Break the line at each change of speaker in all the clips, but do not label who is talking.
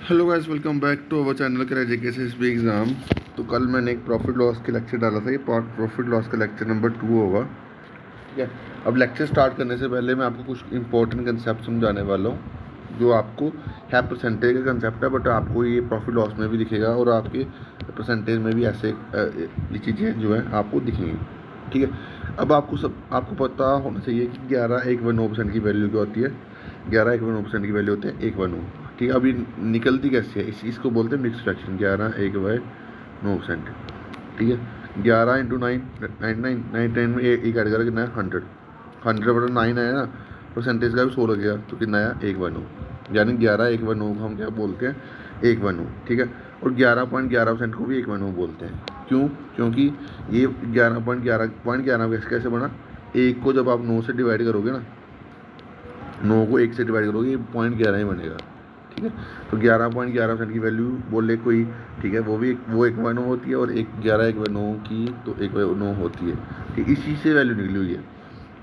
Hello guys, welcome back to our channel crack SSB exam. तो कल मैंने एक प्रॉफिट लॉस के लेक्चर डाला था। ये प्रॉफिट लॉस का लेक्चर नंबर 2 होगा। ठीक है। अब लेक्चर स्टार्ट करने से पहले मैं आपको कुछ इंपॉर्टेंट कंसेप्ट समझाने वाला हूँ, जो आपको है परसेंटेज का कंसेप्ट है, बट आपको ये प्रॉफिट लॉस में भी दिखेगा और आपके परसेंटेज में भी ऐसे ये चीज़ें जो है आपको दिखेंगी। ठीक है। अब आपको पता होना चाहिए कि 11,119% की वैल्यू क्या होती है। 11,119% की वैल्यू होते हैं 1/9। ठीक है। अभी निकलती कैसे है, इसको बोलते हैं मिक्स फ्रैक्शन। 11/1/9%। ठीक है। 11 इंटू 9 99 99 में एक ऐड करा कितना है 100। 100/9 आया ना, परसेंटेज का भी 100 लग गया तो कितना आया 1/9। यानी 11/1/9 को हम क्या बोलते हैं 1/9। ठीक है। और 11.11% को भी 1/9 बोलते हैं। क्यों? क्योंकि ये 11.11 कैसे बना। एक को जब आप 9 से डिवाइड करोगे ना, 9 को 1 से डिवाइड करोगे, ये 0.11 ही बनेगा। ठीक है। तो 11.11% की वैल्यू बोले कोई, ठीक है, वो 1/9 होती है, और 11/1/9 की तो 1/9 होती है। ठीक, इसी से वैल्यू निकली हुई है।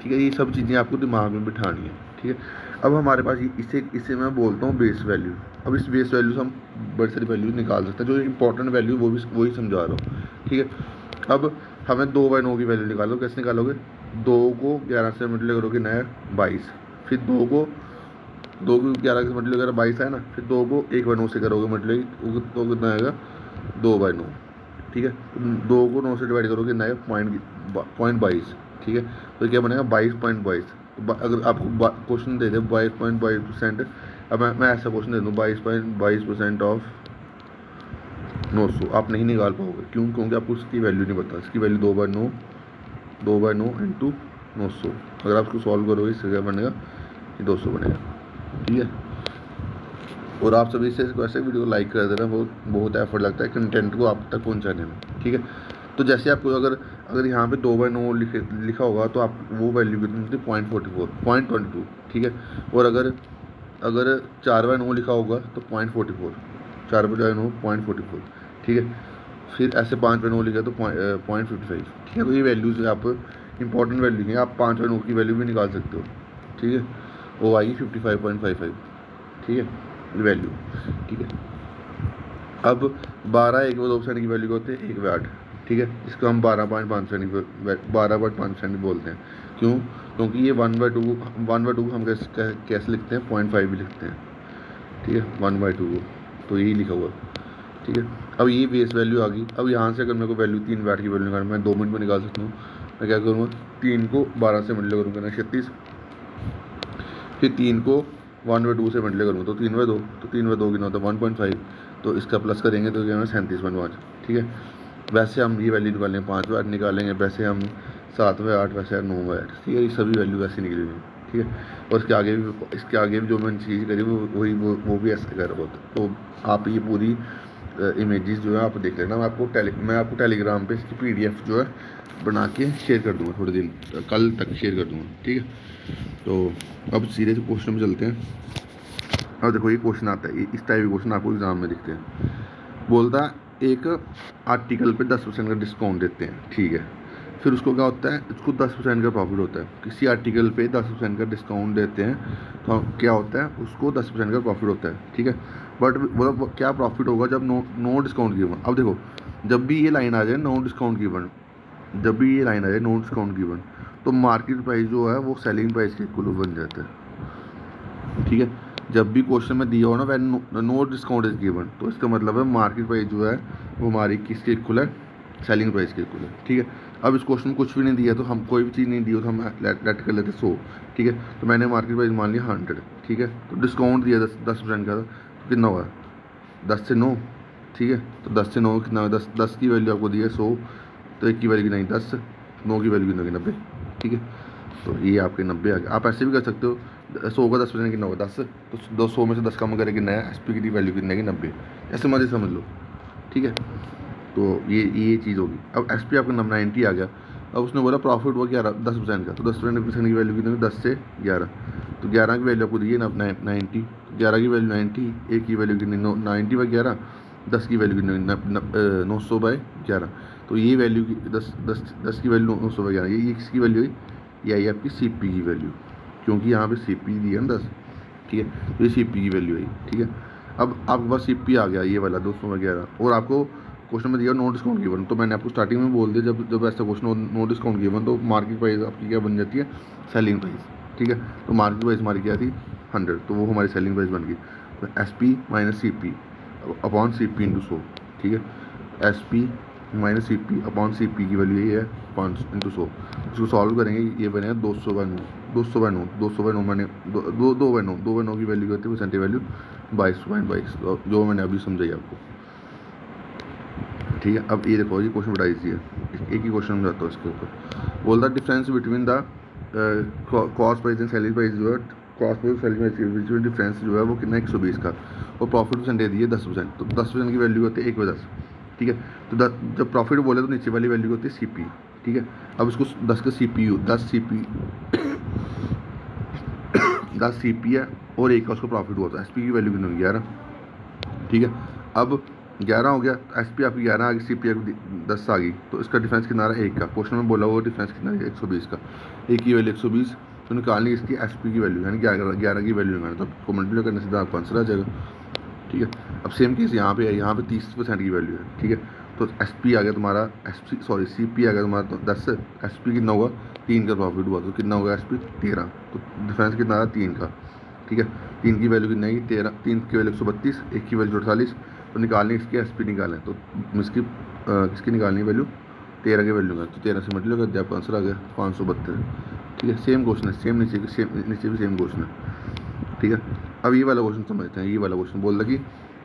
ठीक है। ये सब चीज़ें आपको दिमाग में बिठानी है। ठीक है। अब हमारे पास इसे इसे मैं बोलता हूँ बेस वैल्यू। अब इस बेस वैल्यू से हम बड़ी सारी वैल्यू निकाल सकते हैं। जो इंपॉर्टेंट वैल्यू वही समझा रहा हूँ। ठीक है। अब हमें 2/9 की वैल्यू निकालो। कैसे निकालोगे? 2 को 11 से मल्टीप्लाई करोगे नया 22। फिर 2 को 11 से मल्टीप्लाई करा 22 है ना। फिर 2 को 1/9 से करोगे मल्टीप्लाई, तो कितना आएगा 2/9। ठीक है। 2 को 9 से डिवाइड करोगे नया 0.22। ठीक है। तो क्या बनेगा 22.22। अगर आपको क्वेश्चन दे दे 22.22%, अब मैं ऐसा क्वेश्चन दे दूँ 22.22% ऑफ 900, आप नहीं निकाल पाओगे। क्यों? क्योंकि आपको उसकी वैल्यू नहीं पता। इसकी वैल्यू 2/9 इंटू 900। अगर आप उसको सॉल्व करोगे इससे क्या बनेगा, ये 200 बनेगा। ठीक है। और आप सभी से वैसे वीडियो को लाइक कर देना, बहुत एफर्ट लगता है कंटेंट को आप तक पहुंचाने में। ठीक है। तो जैसे आपको अगर यहाँ पे 2/9 लिखा होगा तो आप वो वैल्यू कितनी थी 0.22। ठीक है। और अगर 4/9 लिखा होगा तो 0.44। 4/9 0.44। ठीक है। फिर ऐसे 5/9 लिखा तो 0.55। ठीक है। तो ये वैल्यूज आप इंपॉर्टेंट वैल्यू हैं। आप 5/9 की वैल्यू भी निकाल सकते हो। ठीक है। वो आएगी 55.55। ठीक है, वैल्यू। ठीक है। अब 12/1/2% की वैल्यू होते हैं 1/8। ठीक है। इसको हम 12.5% बोलते हैं। क्यों? क्योंकि ये 1/2 हम कैसे लिखते हैं 0.5 भी लिखते हैं। ठीक है। 1/2 को तो यही लिखा हुआ। ठीक है। अब ये बेस वैल्यू आ गई। अब यहाँ से अगर मेरे को वैल्यू 3/8 की वैल्यू निकालना, मैं 2 मिनट में निकाल सकता हूँ। मैं क्या करूँगा, 3 को 12 से मल्टीप्लाई करूँगा ना 36। फिर 3 को 1/2 से मल्टीप्लाई करूँगा तो 3/2। तो 3/2 कितना होता है 1.5। तो इसका प्लस करेंगे तो क्या होगा 37.5। ठीक है। वैसे हम ये वैल्यू निकालेंगे 5/8 निकालेंगे, वैसे हम 7/8, वैसे 9/8। ठीक है। ये सभी वैल्यू वैसे निकली हुई है। ठीक है। और इसके आगे भी जो मैंने चीज़ करी वो भी ऐसे कर होता। तो आप ये पूरी इमेजेस जो है आप देख लेना। मैं आपको टेलीग्राम पे इसकी PDF जो है बना के शेयर कर दूँगा, थोड़े दिन कल तक शेयर कर दूँगा। ठीक है। तो अब सीधे से क्वेश्चन में चलते हैं। अब देखो ये क्वेश्चन आता है, इस टाइप के क्वेश्चन आपको एग्जाम में दिखते हैं। बोलता है एक आर्टिकल पे 10% का डिस्काउंट देते हैं। ठीक है। फिर उसको क्या होता है, उसको 10% का प्रॉफिट होता है। किसी आर्टिकल पे 10% का डिस्काउंट देते हैं तो क्या होता है, उसको 10% का प्रॉफिट होता है। ठीक है। बट वो क्या प्रॉफिट होगा जब नो डिस्काउंट गिवन। अब देखो, जब भी ये लाइन आ जाए नो डिस्काउंट गिवन, जब भी ये लाइन आ जाए नो डिस्काउंट गिवन, तो मार्केट प्राइस जो है वो सेलिंग प्राइस के इक्वल बन जाता है। ठीक है। जब भी क्वेश्चन में दिया हो ना when no discount is given, तो इसका मतलब है मार्केट प्राइस जो है वो हमारी किसके इक्वल है, सेलिंग प्राइस के इक्वल है। ठीक है। अब इस क्वेश्चन में कुछ भी नहीं दिया, तो हम कोई भी चीज़ नहीं दी हो तो हम लेट कर लेते 100। ठीक है। तो मैंने मार्केट प्राइस मान लिया 100। ठीक है। तो डिस्काउंट दिया 10% का, तो कितना हुआ 10 से 9। ठीक है। तो 10 से 9 कितना हुआ, 10 की वैल्यू आपको दी है 100, तो 1 की वैल्यू कितना 10, 9 की वैल्यू कितना 90। ठीक है। तो ये आपके 90 आ गए। आप ऐसे भी कर सकते हो, 100 का 10% कितना होगा 10, तो 200 में से 10 कम करेंगे नया SP की वैल्यू कितनी है 90। ऐसे मर्जी समझ लो। ठीक है। तो ये चीज़ होगी। अब SP आपका 90 आ गया। अब उसने बोला प्रॉफिट हुआ 10% का, तो 10% की वैल्यू कितनी है 10 से 11। तो 11 की वैल्यू आपको दी है ना 90। 11 की वैल्यू 90, एक की वैल्यू कितनी 90/11, 10 की वैल्यू कितनी 900/11। तो ये वैल्यू की 10 की वैल्यू 900/11, ये किसकी वैल्यू है, ये आई आपकी CP की वैल्यू, क्योंकि यहाँ पे CP दी है ना 10। ठीक है। तो ये CP की वैल्यू आई। ठीक है। अब आपके पास CP आ गया ये वाला 211 और आपको क्वेश्चन में दिया नो डिस्काउंट गिवन। तो मैंने आपको स्टार्टिंग में बोल दिया जब ऐसा क्वेश्चन नो डिस्काउंट गिवन तो मार्केट प्राइस आपकी क्या बन जाती है, सेलिंग प्राइस। ठीक है, तो मार्केट प्राइस हमारी क्या थी 100, तो वो हमारी सेलिंग प्राइस बन गई। तो SP minus CP upon CP into 100। ठीक है, SP minus CP upon CP की वैल्यू यही है 5 इंटू 100। उसको सॉल्व करेंगे, ये बनेगा 200/9 मैंने 2/9 की वैल्यू करती है परसेंटेज वैल्यू 22.22, जो मैंने अभी समझाई आपको। ठीक है, अब ये देखो ये क्वेश्चन बता दीजिए, एक ही क्वेश्चन समझाता हूँ इसके ऊपर। बोल the difference between the cost price and selling price जो है, कॉस्ट प्राइस सेलिंग प्राइस के बीच डिफरेंस जो है वो कितना 120 का, और प्रॉफिट परसेंटेज दी है 10%। तो 10% की वैल्यू होती है 1/10। ठीक है, तो जब प्रॉफिट बोले तो नीचे वाली वैल्यू होती है CP। ठीक है, अब इसको 10 का CPU 10 CP है और 1 का उसको प्रॉफिट हुआ था। SP की वैल्यू कितनी होगी 11। ठीक है, अब 11 हो गया तो SP आपकी 11 आ गई, CP आपकी 10 आ गई, तो इसका डिफरेंस कितना रहा 1 का। क्वेश्चन में बोला हुआ डिफरेंस कितना है 120 का, 1 की वैल्यू 120, तो निकालनी इसकी SP की वैल्यू यानी 11 की वैल्यू निकालनी, तो आपको मल्टीप्लाई करने से आपका आंसर आ जाएगा। ठीक है, अब सेम केस यहाँ पे है, यहाँ पे 30% की वैल्यू है। ठीक है, तो SP आ गया तुम्हारा CP आ गया तुम्हारा तो 10, SP कितना हुआ 3 का प्रॉफिट हुआ, तो कितना होगा SP 13, तो डिफरेंस कितना रहा 3 का। ठीक है, 3 की वैल्यू कितनी आएगी 13, 3 की वैल्यू 132, 1 की वैल्यू 48, तो निकालनी इसकी SP निकालें, तो इसकी किसकी निकालनी वैल्यू 13 की वैल्यू का, तो 13 से मल्टीप्लाई कर दिया आपका आंसर आ गया 572। ठीक है, सेम क्वेश्चन है, सेम नीचे भी सेम क्वेश्चन है। ठीक है, अब ये वाला क्वेश्चन समझते हैं। ये वाला क्वेश्चन बोल रहा कि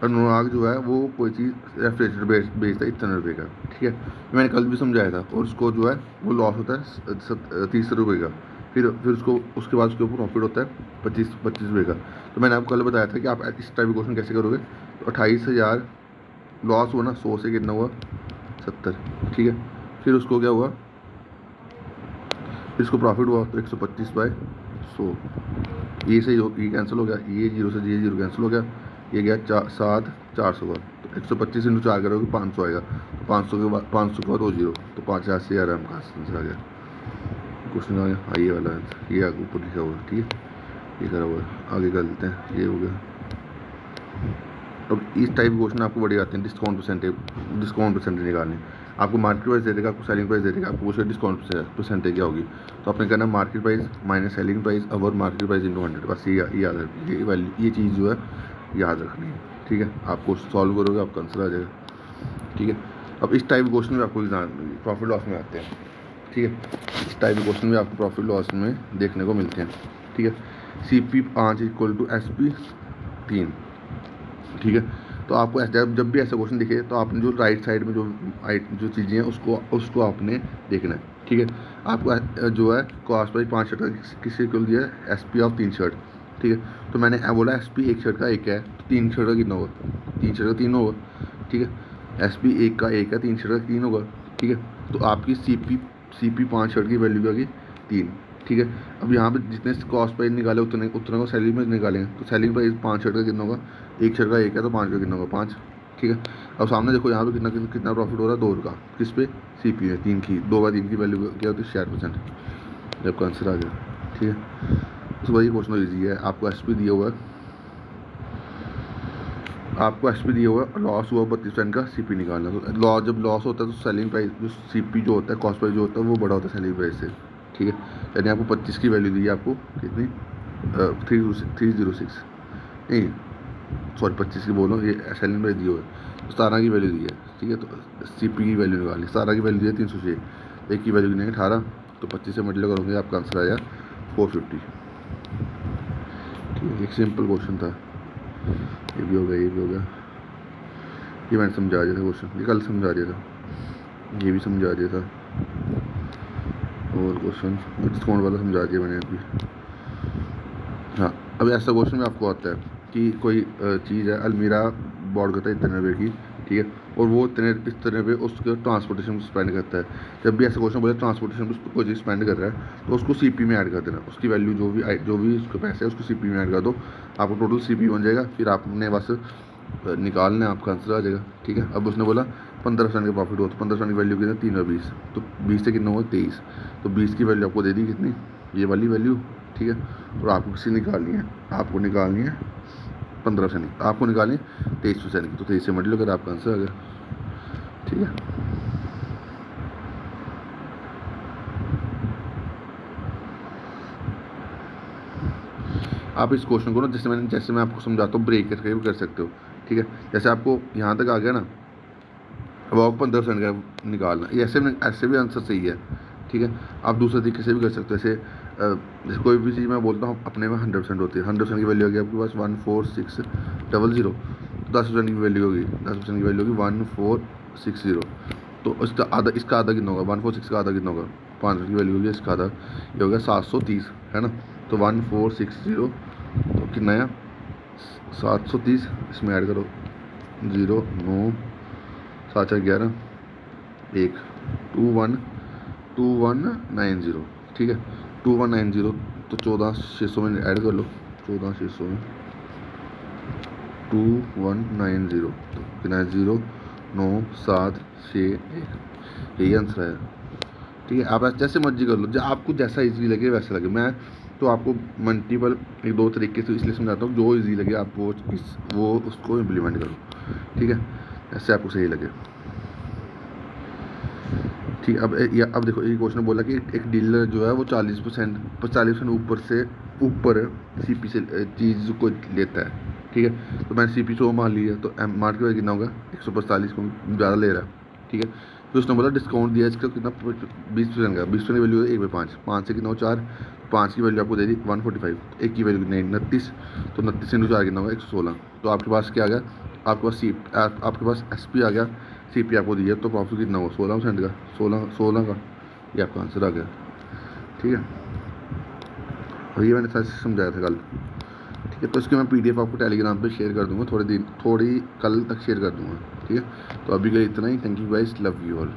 अनुराग जो है वो कोई चीज़ रेफ्रिजरेटर बेचता है इतने रुपये का। ठीक है, मैंने कल भी समझाया था, और उसको जो है वो लॉस होता है 30 रुपये का, फिर उसको उसके बाद उसके ऊपर प्रॉफिट होता है 25 रुपये का। तो मैंने आपको कल बताया था कि आप इस टाइप का क्वेश्चन कैसे करोगे। तो 28,000 लॉस हुआ ना, 100 से कितना हुआ 70। ठीक है, फिर उसको क्या हुआ, फिर उसको प्रॉफिट हुआ तो 125/100, ये से ये कैंसिल हो गया, ये 0 से ये 0 कैंसिल हो गया, ये गया 400 का, तो 125 इंटू 4 करोगे 500 आएगा, तो 500 के बाद 500 के बाद वो 0, तो 85,000 हमका आंसर आ गया। क्वेश्चन आ गया, हाँ ये वाला आंसर, ये आगे ऊपर लिखा हुआ है। ठीक है, ये करा हुआ है, आगे कर लेते हैं, ये हो गया। अब इस टाइप के क्वेश्चन आपको बड़े आते हैं, डिस्काउंट परसेंटेज निकालने। आपको मार्केट प्राइस दे देगा, आपको सेलिंग प्राइस दे देगा, आपको पूछे डिस्काउंट परसेंटेज क्या होगी, तो आपने कहना market price minus selling price और मार्केट प्राइस इंटू 100, बस ये याद रखिए, ये वैल्यू ये चीज़ जो है याद रखनी है। ठीक है, आपको सॉल्व करोगे आपका आंसर आ जाएगा। ठीक है, अब इस टाइप के क्वेश्चन में आपको प्रॉफिट लॉस में आते हैं। ठीक है, इस टाइप के क्वेश्चन में आपको प्रॉफिट लॉस में देखने को मिलते हैं। ठीक है, CP 5 = SP 3। ठीक है, तो आपको जब भी ऐसा क्वेश्चन दिखे तो आपने जो राइट साइड में जो चीज़ें हैं उसको आपने देखना है। ठीक है, आपको जो है कॉस्ट प्राइस 5 शर्ट का किससे इक्वल दिया है SP ऑफ 3 शर्ट। ठीक है, तो मैंने बोला SP 1 शर्ट का 1 है, तो 3 शर्ट का कितना होगा 3 शर्ट का 3 होगा। ठीक है, SP 1 का 1 है, 3 शर्ट का 3 होगा। ठीक है, तो आपकी CP 5 शर्ट की वैल्यू क्या होगी 3। ठीक है, अब यहाँ पे जितने कॉस्ट प्राइस निकाले उतने को सैलरी में निकालेंगे, तो सैलरी प्राइस 5 शर्ट का कितना होगा, 1 शर्ट का 1 है तो 5 का कितना होगा 5। ठीक है, अब सामने देखो यहाँ पे कितना प्रॉफिट हो रहा है 2 का, किस पे CP है 3 की, 2/3 की वैल्यू क्या होती है 60%, जब आंसर आ गया। ठीक है, उसके बाद ये क्वेश्चन ईजी है, आपको SP दिया हुआ है, लॉस हुआ 32% का, CP निकालना। तो जब लॉस होता है तो सेलिंग प्राइस जो CP जो होता है कॉस्ट प्राइस जो होता है वो बड़ा होता है सेलिंग प्राइस से। ठीक है, यानी आपको 25 की वैल्यू दी है, आपको कितनी 306 नहीं सॉरी 25 की बोलो, ये सेलिंग प्राइस दी हुआ है, 17 की वैल्यू दी है। ठीक है, तो CP की वैल्यू निकाली, 17 की वैल्यू दी है 306, 1 की वैल्यू नहीं 18, तो 25 से मल्टीप्लाई करोगे आपका आंसर आया 450। ठीक है, एक सिंपल क्वेश्चन था, ये भी हो गया, ये भी हो गया, ये मैंने समझा दिया था क्वेश्चन, ये कल समझा दिया था, ये भी समझा दिया था, और क्वेश्चन डिस्काउंट वाला समझा दिया मैंने अभी। हाँ, अब ऐसा क्वेश्चन में आपको आता है कि कोई चीज़ है, अलमीरा बोर्ड करता है इतने रुपये की। ठीक है, और वो इतने रुपये उसके ट्रांसपोर्टेशन में स्पेंड करता है। जब भी ऐसा क्वेश्चन बोले ट्रांसपोर्टेशन में कोई चीज़ स्पेंड कर रहा है तो उसको CP में ऐड कर देना, उसकी वैल्यू जो भी उसके पैसे है उसको CP में ऐड कर दो, आपको टोटल CP बन जाएगा, फिर आपने बस निकालना है, आपका आंसर आ जाएगा। ठीक है, अब उसने बोला 15% का प्रॉफिट हुआ, तो 15% की वैल्यू कितनी 3/20, तो 20 से कितना हुआ 23, तो 20 की वैल्यू आपको दे दी कितनी ये वाली वैल्यू। ठीक है, और आपको किसी निकालनी है, आपको निकालनी है 15% की, आपको निकालनी 23% की, तो 23 से मल्टीप्लाई कर आपका आंसर आ गया। ठीक है, आप इस क्वेश्चन को ना जैसे मैं आपको समझाता हूँ ब्रेक करके भी कर सकते हो। ठीक है, जैसे आपको यहाँ तक आ गया ना, अब आपको 15% का निकालना, ये ऐसे भी आंसर सही है। ठीक है, आप दूसरे तरीके से भी कर सकते हो। जैसे कोई भी चीज़ मैं बोलता हूँ अपने में 100% होती है, 100% की वैल्यू होगी आपके पास 14600, 10% की वैल्यू होगी, 10% की वैल्यू होगी 1460। तो इसका आधा कितना होगा, 146 का आधा कितना होगा, 5 की वैल्यू होगी, इसका आधा ये होगा 730, है ना। तो 1460 तो कितना है 730, इसमें ऐड करो 0 9 7 4 11 1 2190। ठीक है, 2190 तो 14600 में ऐड कर लो, 14600 में 2190 तो कितना है 0 9 7 6 1, यही आंसर है। ठीक है, आप जैसे मर्जी कर लो, आपको जैसा इजी लगे वैसा लगे। मैं तो आपको मल्टीपल 1-2 तरीके से इसलिए समझाता हूँ, जो इजी लगे आप वो उसको इम्प्लीमेंट करो। ठीक है, ऐसे आपको सही लगे। ठीक, अब देखो ये क्वेश्चन बोला कि एक डीलर जो है वो 40% ऊपर सीपी से चीज़ को लेता है। ठीक है, तो मैंने सीपी 100 मान लिया, तो एम मार्केट वैल्यू कितना होगा 145 को ज़्यादा ले रहा है। ठीक है, तो उसने बोला डिस्काउंट दिया इसका कितना 20% का, 20% की वैल्यू है 1/5, 5 से कितना हो 4, 5 की वैल्यू आपको दे दी 145, एक की वैल्यू कितनी 29, तो 29 इंटू 4 कितना होगा 116। तो आपके पास क्या आ गया, आपके पास SP आ गया, CP आपको दी है, तो प्रॉफिट कितना होगा 16% का, 16 का, ये आपका आंसर आ गया। ठीक है, और ये मैंने सच समझाया था कल। ठीक है, तो इसकी मैं PDF आपको टेलीग्राम पे शेयर कर दूंगा, थोड़ी कल तक शेयर कर दूंगा। ठीक है, तो अभी के लिए इतना ही। Thank you guys, love you all.